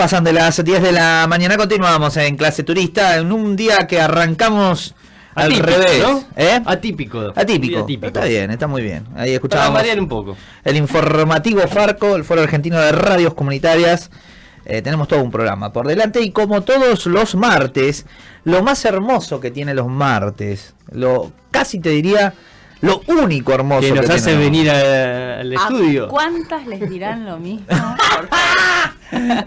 Pasan de las 10 de la mañana, continuamos en Clase Turista, en un día que arrancamos al Atípico, revés. ¿no? ¿Eh? Atípico. Atípico. Atípico. Está bien, está muy bien. Ahí Para escuchábamos variar un poco. el informativo Farco, el Foro Argentino de Radios Comunitarias. Tenemos todo un programa por delante y como todos los martes, lo más hermoso que tiene los martes, casi te diría, lo único hermoso Que nos que hace tiene. venir al estudio. ¿Cuántas les dirán lo mismo?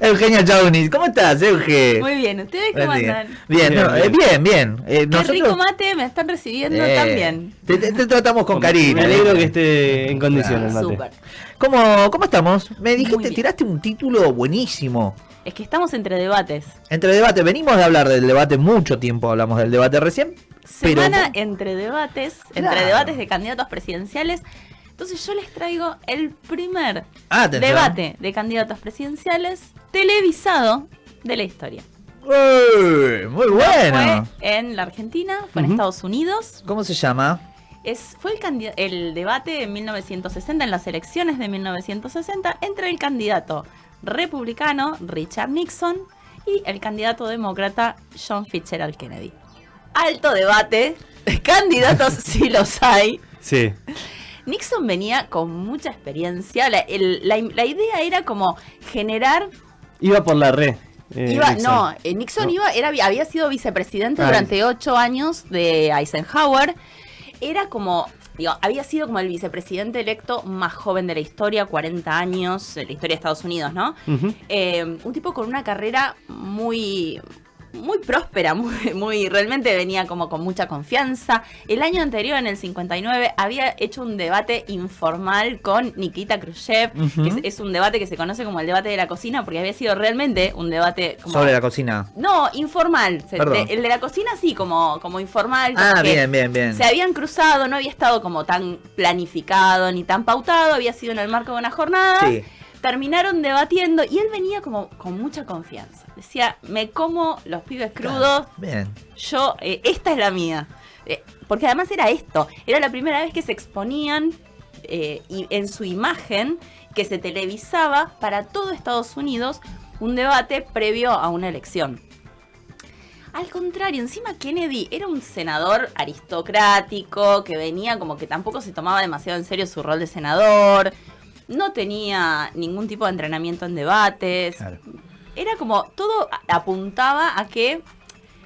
Eugenia Chaunis, ¿cómo estás, Euge? Muy bien, ¿ustedes cómo andan? Bien, Bien, no, bien. bien. Qué rico mate, me están recibiendo también. Te tratamos con cariño. Me alegro que esté en condiciones, Mate. Súper. ¿Cómo estamos? Me dijiste, bien. tiraste un título buenísimo. Es que estamos entre debates. Entre debate, venimos de hablar del debate, mucho tiempo hablamos del debate recién. Semana pero entre debates, Claro. entre debates de candidatos presidenciales. Entonces yo les traigo el primer Atención. debate de candidatos presidenciales televisado de la historia. Muy bueno. Fue en la Argentina, fue en Ujú. Estados Unidos. ¿Cómo se llama? Fue el debate en 1960, en las elecciones de 1960, entre el candidato republicano Richard Nixon y el candidato demócrata John Fitzgerald Kennedy. Alto debate, candidatos sí los hay. Sí. Nixon venía con mucha experiencia, la idea era como generar... Iba por la red. Nixon. Nixon No. había sido vicepresidente Ah, durante 8 años de Eisenhower. Era como, había sido como el vicepresidente electo más joven de la historia, 40 años, de la historia de Estados Unidos, ¿no? Ujú. Un tipo con una carrera muy próspera, realmente venía como con mucha confianza. El año anterior, en el 59, había hecho un debate informal con Nikita Khrushchev, Ujú. que es un debate que se conoce como el debate de la cocina, porque había sido realmente un debate como... Sobre la cocina. No, informal. Perdón. El de la cocina sí, como informal. Ah, como que bien. Se habían cruzado, no había estado como tan planificado ni tan pautado, había sido en el marco de una jornada. Sí. Terminaron debatiendo y él venía como con mucha confianza. Decía, me como los pibes crudos, Bien. yo, esta es la mía. Porque además era esto, era la primera vez que se exponían y en su imagen, que se televisaba para todo Estados Unidos un debate previo a una elección. Al contrario, encima Kennedy era un senador aristocrático, que venía como que tampoco se tomaba demasiado en serio su rol de senador, no tenía ningún tipo de entrenamiento en debates. Claro. Era como, todo apuntaba a que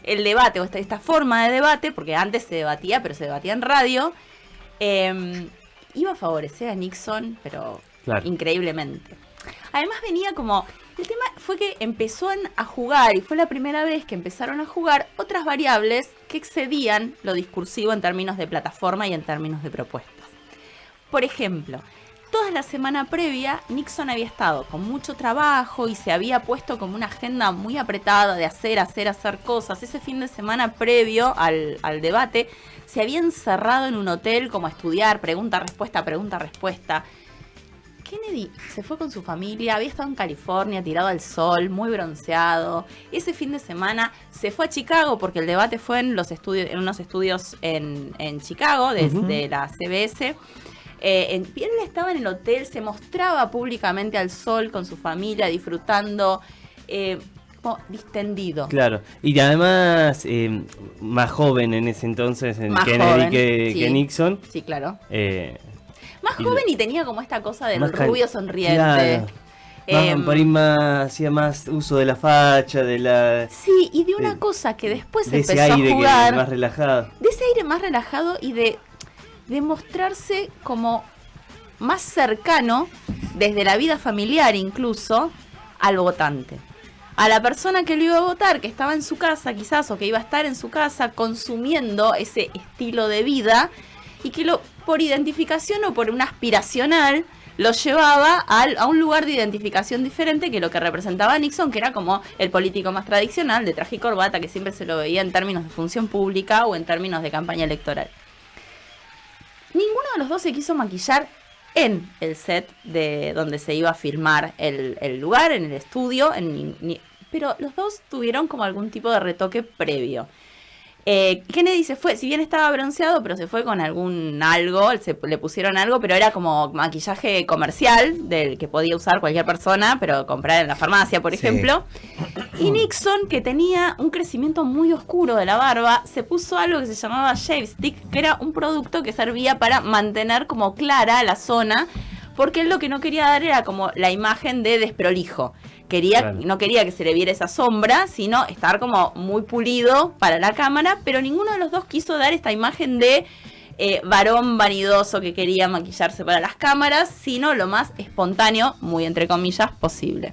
el debate, o esta forma de debate, porque antes se debatía, pero se debatía en radio, iba a favorecer a Nixon, pero Claro. increíblemente. Además venía como... El tema fue que empezaron a jugar, y fue la primera vez que empezaron a jugar otras variables que excedían lo discursivo en términos de plataforma y en términos de propuestas. Por ejemplo, toda la semana previa, Nixon había estado con mucho trabajo y se había puesto como una agenda muy apretada de hacer cosas. Ese fin de semana previo al debate, se había encerrado en un hotel como a estudiar, pregunta-respuesta. Kennedy se fue con su familia, había estado en California, tirado al sol, muy bronceado. Ese fin de semana se fue a Chicago porque el debate fue en unos estudios en Chicago, desde la CBS. Él estaba en el hotel, se mostraba públicamente al sol con su familia, disfrutando, como distendido. Claro. Y además, más joven en ese entonces, en Más Kennedy joven, que sí. Nixon. Sí, claro. Más Y joven y tenía como esta cosa del más rubio sonriente. Claro. Por ahí hacía más uso de la facha, de la... Sí, y de una de- cosa que después de ese empezó a aire jugar, más relajado. de ese aire más relajado y de mostrarse como más cercano, desde la vida familiar incluso, al votante. A la persona que lo iba a votar, que estaba en su casa quizás, o que iba a estar en su casa consumiendo ese estilo de vida, y que por identificación o por un aspiracional lo llevaba a un lugar de identificación diferente que lo que representaba a Nixon, que era como el político más tradicional, de traje y corbata, que siempre se lo veía en términos de función pública o en términos de campaña electoral. Ninguno de los dos se quiso maquillar en el set de donde se iba a filmar el lugar, en el estudio, pero los dos tuvieron como algún tipo de retoque previo. Kennedy se fue, si bien estaba bronceado, pero se fue con algo, le pusieron algo, pero era como maquillaje comercial, del que podía usar cualquier persona, pero comprar en la farmacia, por ejemplo. Y Nixon, que tenía un crecimiento muy oscuro de la barba, se puso algo que se llamaba Shave Stick, que era un producto que servía para mantener como clara la zona, porque él lo que no quería dar era como la imagen de desprolijo. No quería que se le viera esa sombra, sino estar como muy pulido para la cámara, pero ninguno de los dos quiso dar esta imagen de varón vanidoso que quería maquillarse para las cámaras, sino lo más espontáneo, muy entre comillas, posible.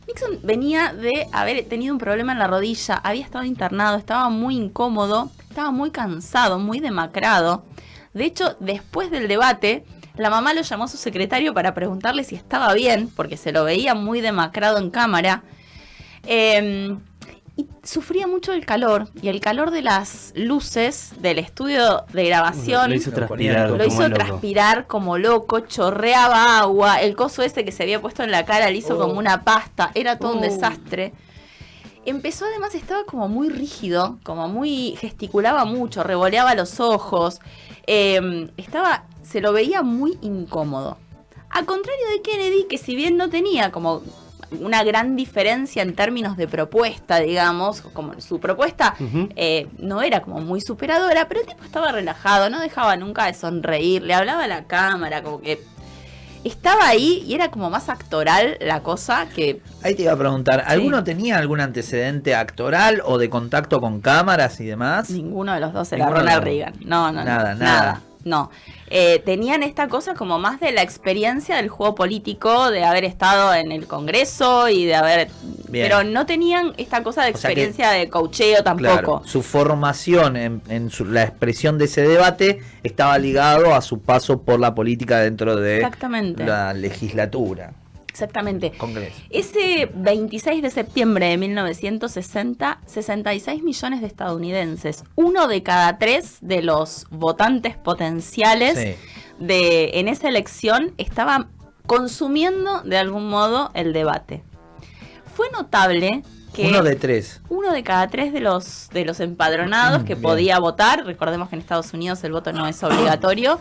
Nixon venía de haber tenido un problema en la rodilla, había estado internado, estaba muy incómodo, estaba muy cansado, muy demacrado. De hecho, después del debate, la mamá lo llamó a su secretario para preguntarle si estaba bien, porque se lo veía muy demacrado en cámara. Y sufría mucho el calor, y el calor de las luces del estudio de grabación lo hizo transpirar como loco, chorreaba agua, el coso ese que se había puesto en la cara le hizo como una pasta, era todo un desastre. Empezó, además, estaba como muy rígido, gesticulaba mucho, revoleaba los ojos, se lo veía muy incómodo. A contrario de Kennedy, que si bien no tenía como una gran diferencia en términos de propuesta, digamos, como su propuesta no era como muy superadora, pero el tipo estaba relajado, no dejaba nunca de sonreír, le hablaba a la cámara, como que estaba ahí y era como más actoral la cosa que... Ahí te iba a preguntar, ¿alguno tenía algún antecedente actoral o de contacto con cámaras y demás? Ninguno de los dos era Ronald Reagan. Nada. No, tenían esta cosa como más de la experiencia del juego político, de haber estado en el Congreso y de haber... Bien. Pero no tenían esta cosa de experiencia de coacheo tampoco. Claro, su formación en la expresión de ese debate estaba ligado a su paso por la política dentro de la legislatura. Exactamente. Congreso. Ese 26 de septiembre de 1960, 66 millones de estadounidenses, 1 de cada 3 de los votantes potenciales en esa elección, estaban consumiendo de algún modo el debate. Fue notable que 1 de 3. 1 de cada 3 de los empadronados que podía votar, recordemos que en Estados Unidos el voto no es obligatorio,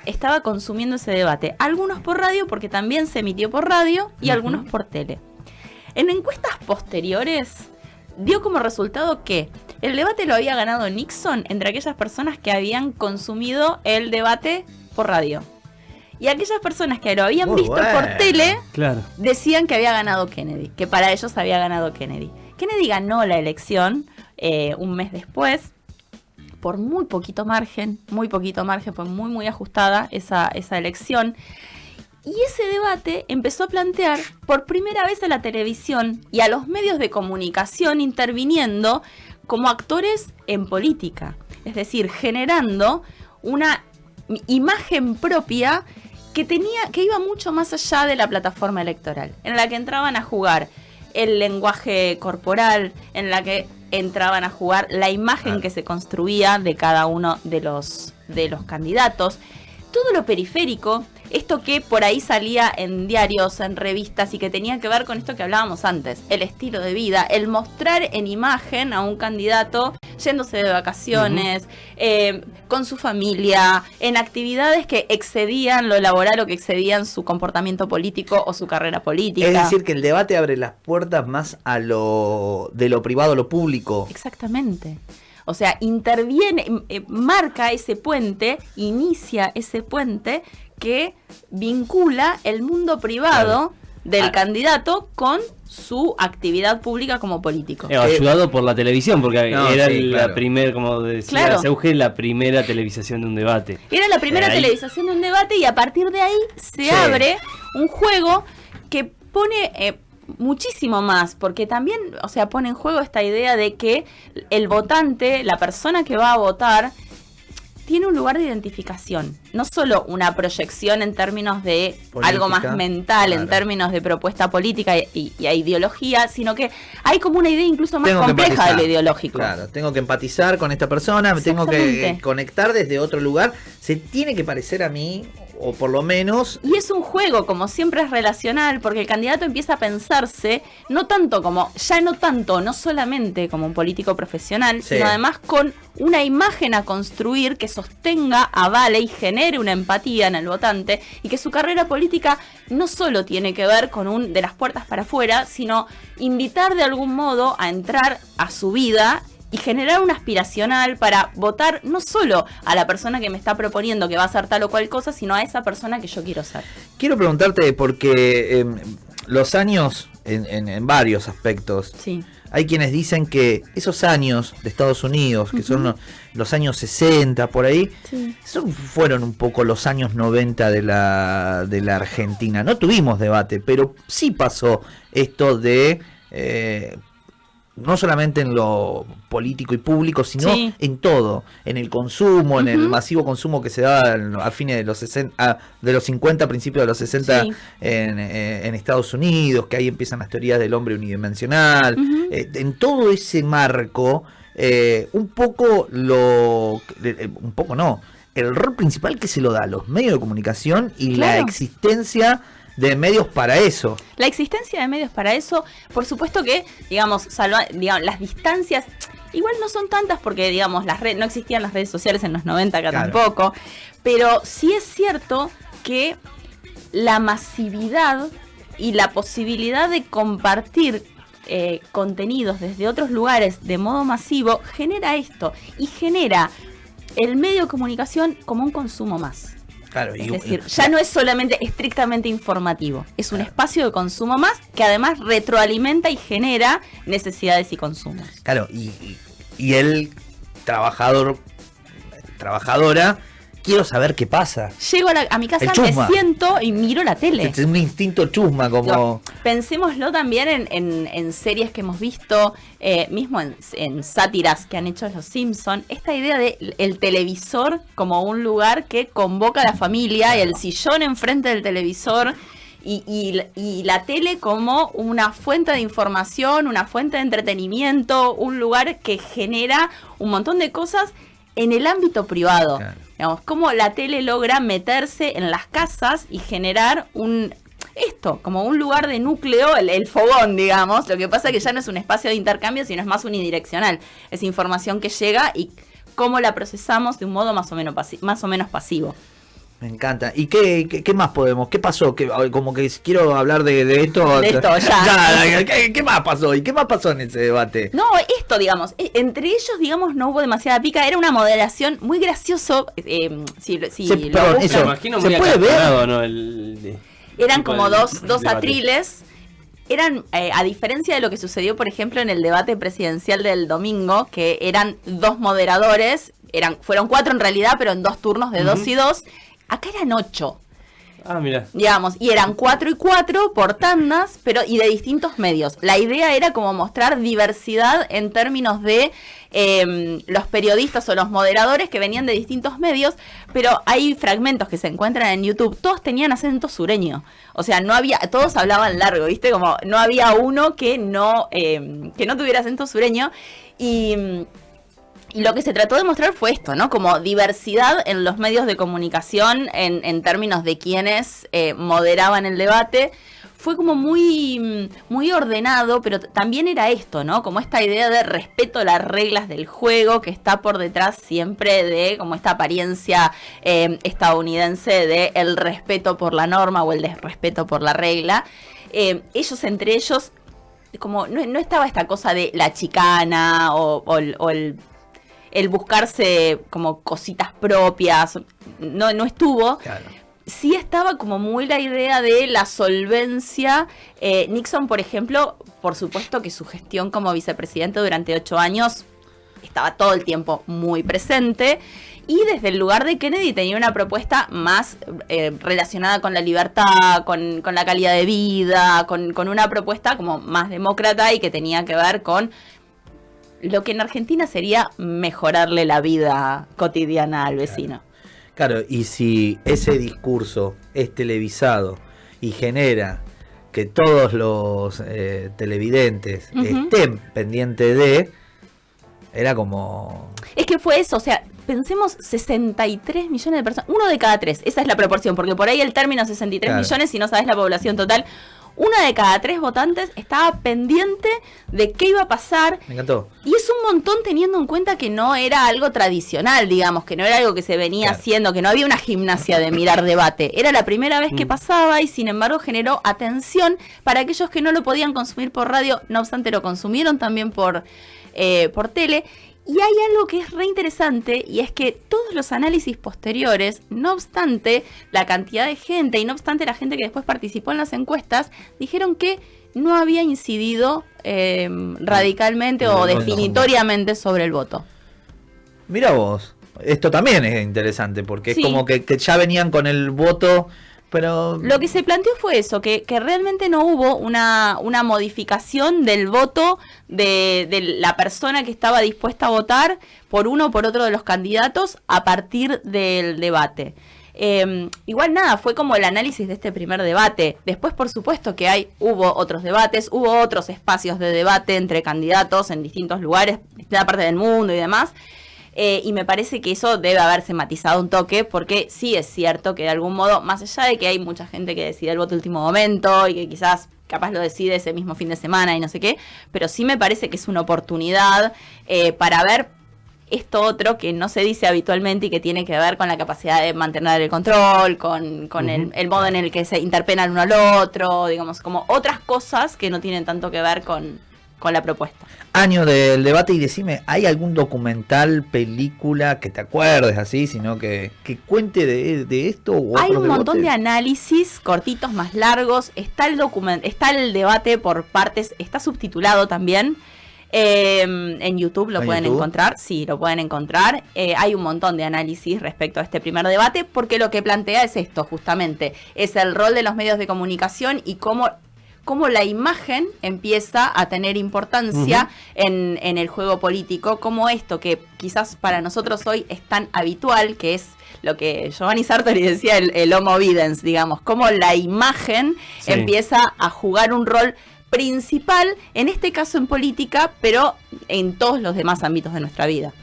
estaba consumiendo ese debate. Algunos por radio, porque también se emitió por radio, y algunos por tele. En encuestas posteriores dio como resultado que el debate lo había ganado Nixon entre aquellas personas que habían consumido el debate por radio. Y aquellas personas que lo habían visto por tele decían que había ganado Kennedy, que para ellos había ganado Kennedy. Kennedy ganó la elección un mes después, por muy poquito margen, fue muy ajustada esa elección. Y ese debate empezó a plantear por primera vez a la televisión y a los medios de comunicación interviniendo como actores en política. Es decir, generando una imagen propia que iba mucho más allá de la plataforma electoral, en la que entraban a jugar el lenguaje corporal, en la que entraban a jugar la imagen que se construía de cada uno de los candidatos. Todo lo periférico, esto que por ahí salía en diarios, en revistas y que tenía que ver con esto que hablábamos antes, el estilo de vida, el mostrar en imagen a un candidato yéndose de vacaciones, con su familia, en actividades que excedían lo laboral o que excedían su comportamiento político o su carrera política. Es decir, que el debate abre las puertas más de lo privado a lo público. Exactamente. O sea, interviene, marca ese puente, inicia ese puente que vincula el mundo privado del candidato con su actividad pública como político. Ayudado por la televisión, porque era la primera, como decía Euge, la primera televisación de un debate. Era la primera televisación de un debate y a partir de ahí se abre un juego que pone... muchísimo más, porque también, o sea, pone en juego esta idea de que el votante, la persona que va a votar, tiene un lugar de identificación, no solo una proyección en términos de política, algo más mental, en términos de propuesta política y ideología, sino que hay como una idea incluso más compleja de lo ideológico. Claro, tengo que empatizar con esta persona, me tengo que conectar desde otro lugar, se tiene que parecer a mí o por lo menos... Y es un juego, como siempre es relacional, porque el candidato empieza a pensarse, no solamente como un político profesional, sino además con una imagen a construir que sostenga, avale y genere una empatía en el votante, y que su carrera política no solo tiene que ver con un de las puertas para afuera, sino invitar de algún modo a entrar a su vida y generar un aspiracional para votar no solo a la persona que me está proponiendo que va a hacer tal o cual cosa, sino a esa persona que yo quiero ser. Quiero preguntarte, porque los años, en varios aspectos, sí. Hay quienes dicen que esos años de Estados Unidos, que son los años 60, por ahí, fueron un poco los años 90 de la Argentina. No tuvimos debate, pero sí pasó esto de... no solamente en lo político y público, sino en todo, en el consumo, en el masivo consumo que se da a fines de los 60, de los 50, principios de los 60 en Estados Unidos, que ahí empiezan las teorías del hombre unidimensional. En todo ese marco, el rol principal que se lo da a los medios de comunicación y la existencia de medios para eso. La existencia de medios para eso, por supuesto que, digamos, las distancias igual no son tantas porque, digamos, no existían las redes sociales en los 90 acá tampoco, pero sí es cierto que la masividad y la posibilidad de compartir contenidos desde otros lugares de modo masivo genera esto y genera el medio de comunicación como un consumo más. Claro, es decir, ya no es solamente estrictamente informativo, es un espacio de consumo más que además retroalimenta y genera necesidades y consumos. Claro, y el trabajadora, quiero saber qué pasa. Llego a mi casa, me siento y miro la tele. Es un instinto chusma, como... Pensémoslo también en series que hemos visto, mismo en sátiras que han hecho los Simpson, esta idea de el televisor como un lugar que convoca a la familia, y el sillón enfrente del televisor, y la tele como una fuente de información, una fuente de entretenimiento, un lugar que genera un montón de cosas en el ámbito privado. Claro. Digamos, cómo la tele logra meterse en las casas y generar como un lugar de núcleo, el fogón, digamos. Lo que pasa es que ya no es un espacio de intercambio, sino es más unidireccional. Es información que llega y cómo la procesamos de un modo más o menos pasivo. Me encanta. ¿Y qué más podemos? ¿Qué pasó? Como que quiero hablar de esto. De esto, ya. ¿Qué más pasó? ¿Y qué más pasó en ese debate? No, esto, digamos, entre ellos, digamos, no hubo demasiada pica. Era una moderación muy gracioso. Me imagino muy acartonado, ¿no? Eran como dos atriles. Eran, a diferencia de lo que sucedió, por ejemplo, en el debate presidencial del domingo, que eran dos moderadores, fueron 4 en realidad, pero en 2 turnos de 2 y 2. Acá eran 8. Ah, mira. Digamos, y eran 4 y 4 por tandas, y de distintos medios. La idea era como mostrar diversidad en términos de los periodistas o los moderadores que venían de distintos medios, pero hay fragmentos que se encuentran en YouTube, todos tenían acento sureño. O sea, todos hablaban largo, ¿viste? Como no había uno que no tuviera acento sureño. Y lo que se trató de mostrar fue esto, ¿no? Como diversidad en los medios de comunicación en términos de quienes moderaban el debate. Fue como muy, muy ordenado, pero también era esto, ¿no? Como esta idea de respeto a las reglas del juego que está por detrás siempre de como esta apariencia estadounidense de el respeto por la norma o el desrespeto por la regla. Ellos entre ellos, como no estaba esta cosa de la chicana o el buscarse como cositas propias, no estuvo. Claro. Sí estaba como muy la idea de la solvencia. Nixon, por ejemplo, por supuesto que su gestión como vicepresidente durante 8 años estaba todo el tiempo muy presente. Y desde el lugar de Kennedy tenía una propuesta más relacionada con la libertad, con la calidad de vida, con una propuesta como más demócrata y que tenía que ver con lo que en Argentina sería mejorarle la vida cotidiana al vecino. Claro, y si ese discurso es televisado y genera que todos los televidentes estén pendientes de... Era como... Es que fue eso, o sea, pensemos 63 millones de personas, 1 de cada 3, esa es la proporción, porque por ahí el término 63 millones, si no sabes la población total, 1 de cada 3 votantes estaba pendiente de qué iba a pasar. Me encantó. Y es un montón teniendo en cuenta que no era algo tradicional, digamos, que no era algo que se venía haciendo, que no había una gimnasia de mirar debate. Era la primera vez que pasaba y sin embargo generó atención para aquellos que no lo podían consumir por radio, no obstante lo consumieron también por tele. Y hay algo que es re interesante y es que todos los análisis posteriores, no obstante la cantidad de gente y no obstante la gente que después participó en las encuestas, dijeron que no había incidido radicalmente o definitoriamente sobre el voto. Mira vos, esto también es interesante porque es como que ya venían con el voto. Pero lo que se planteó fue eso, que realmente no hubo una modificación del voto de la persona que estaba dispuesta a votar por uno o por otro de los candidatos a partir del debate. Igual nada, fue como el análisis de este primer debate. Después, por supuesto que hubo otros debates, hubo otros espacios de debate entre candidatos en distintos lugares, en distintas partes del mundo y demás. Y me parece que eso debe haberse matizado un toque, porque sí es cierto que de algún modo, más allá de que hay mucha gente que decide el voto último momento y que quizás capaz lo decide ese mismo fin de semana y no sé qué, pero sí me parece que es una oportunidad para ver esto otro que no se dice habitualmente y que tiene que ver con la capacidad de mantener el control, con el modo en el que se interpelan uno al otro, digamos, como otras cosas que no tienen tanto que ver con la propuesta. Año del debate, y decime, ¿hay algún documental, película que te acuerdes así, sino que cuente de esto? Hay un montón de análisis, cortitos, más largos, está el debate por partes, está subtitulado también, en YouTube lo pueden encontrar, sí, lo pueden encontrar. Hay un montón de análisis respecto a este primer debate, porque lo que plantea es esto, justamente, es el rol de los medios de comunicación y cómo la imagen empieza a tener importancia en el juego político, como esto que quizás para nosotros hoy es tan habitual, que es lo que Giovanni Sartori decía, el homo videns, digamos, cómo la imagen empieza a jugar un rol principal, en este caso en política, pero en todos los demás ámbitos de nuestra vida.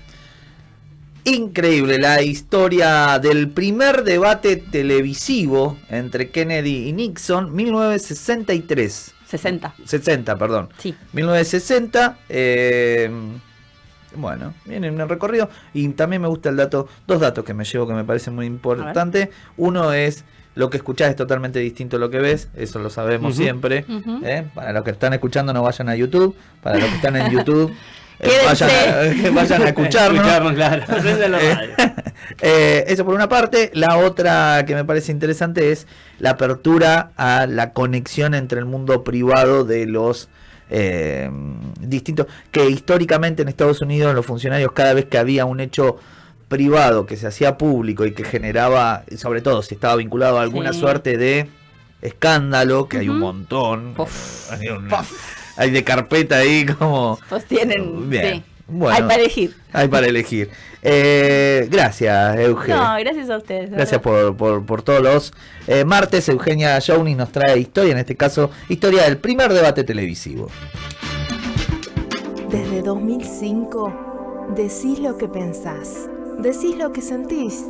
Increíble la historia del primer debate televisivo entre Kennedy y Nixon, 1963. 60, perdón. Sí. 1960. Bueno, viene un recorrido. Y también me gusta dos datos que me llevo que me parecen muy importantes. Uno es: lo que escuchás es totalmente distinto a lo que ves, eso lo sabemos siempre. Para los que están escuchando, no vayan a YouTube. Para los que están en YouTube, vayan a escucharnos. Claro. Eso por una parte. La otra que me parece interesante es la apertura a la conexión entre el mundo privado de los distintos, que históricamente en Estados Unidos los funcionarios, cada vez que había un hecho privado que se hacía público y que generaba, sobre todo si estaba vinculado a alguna suerte de escándalo, que hay un montón, hay de carpeta ahí como... Pues tienen... Bien. Sí. Bueno, hay para elegir. Gracias, Euge. No, gracias a ustedes. Gracias por todos los martes. Eugenia Jounis nos trae historia, en este caso, historia del primer debate televisivo. Desde 2005, decís lo que pensás, decís lo que sentís.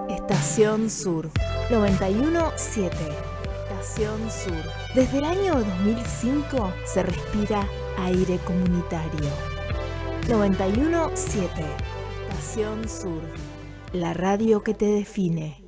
Estación Sur, 91.7. Estación Sur. Desde el año 2005 se respira aire comunitario. 91.7. Estación Sur. La radio que te define.